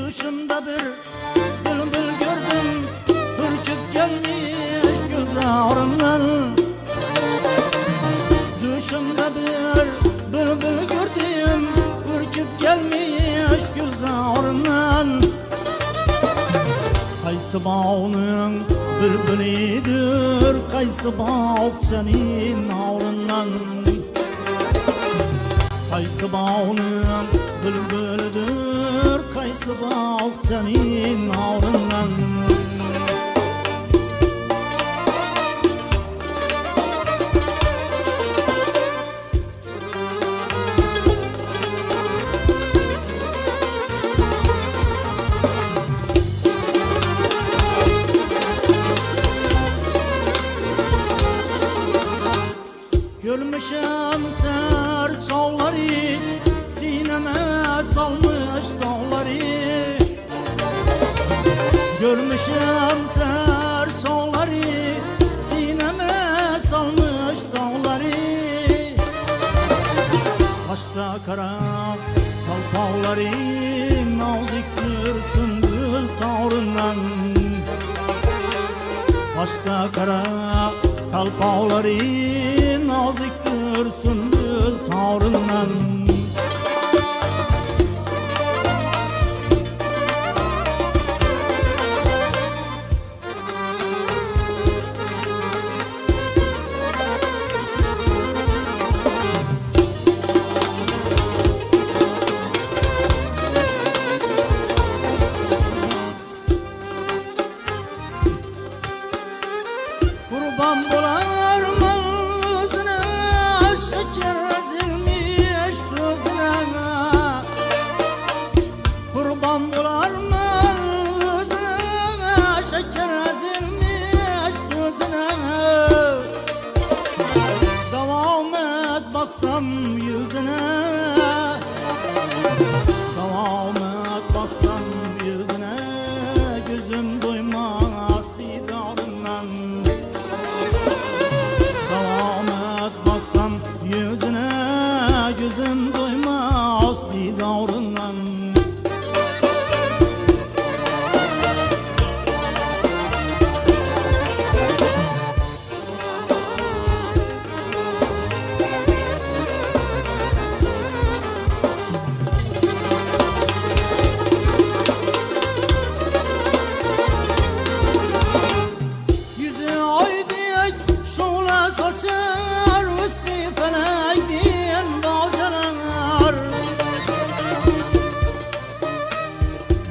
Düşümde bir bülbül gördüm, ürküp gelmiş gözlerimden. Düşümde bir bülbül gördüm, ürküp gelmiş gözlerimden. Qaysı bağının bülbülidir, qaysı bağçanın ağrından. Qaysı bağının bülbülidir, qaysı bağçanın ağrından. Görmüşem ser çağları, sineme salmış dağları. Görmüşem ser çağları, sineme salmış dağları. Başta kara kalpağları, naziktir sümbül tavrından. Başta kara kalpağları, naziktir sümbül tavrından. Kurban bularman özüne, şeker ezilmiş sözüne. Kurban bularman özüne, şeker ezilmiş sözüne. Devam et baksam yüzüne, devam et baksam yüzüne. Gözüm doymaz didarından. Baksam yüzüne, gözüm doymaz didarından. Yüzü aydın şola saçar, üstü felekten bağcalar.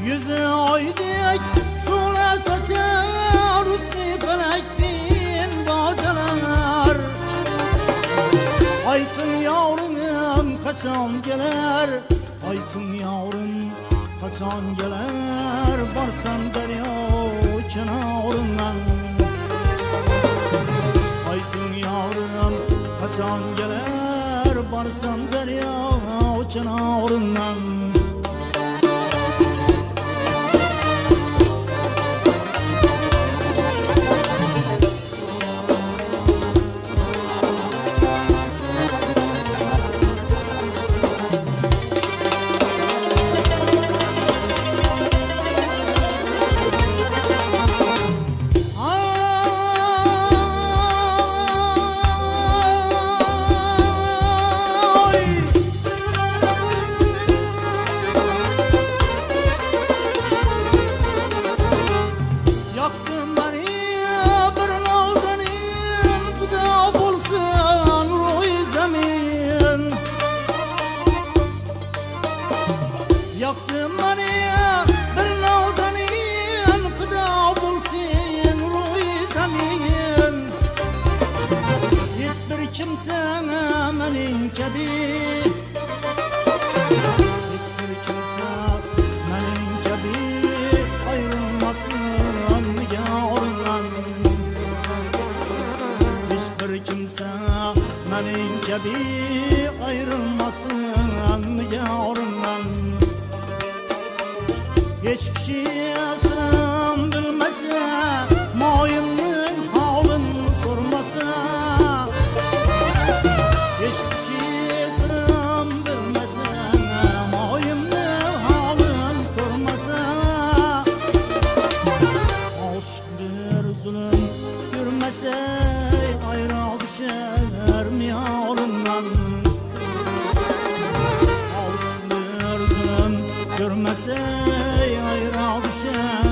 Yüzü aydın şola saçar, üstü felekten bağcalar. Aytın yavrum kaçan gelir, aytın yavrum kaçan gelir. Barsan derya kenarından. Aytın yavrum kaçan gelir, barsan derya kenarından. Yaktın beni bir nazanin, fida bulsun ruh-i zemin. Hiçbir kimse benim gibi, hiçbir kimse benim gibi ayrılmasın yavrudan. Hiçbir kimse benim gibi ayrılmasın yavrudan. Hiç kişi asrım bilmese, mayının halını sormasa. Hiç kişi asrım bilmese, mayının halını sormasa. bilmese ayrı düşer miyolimdan. Alıştırdım görmese ayrı düşer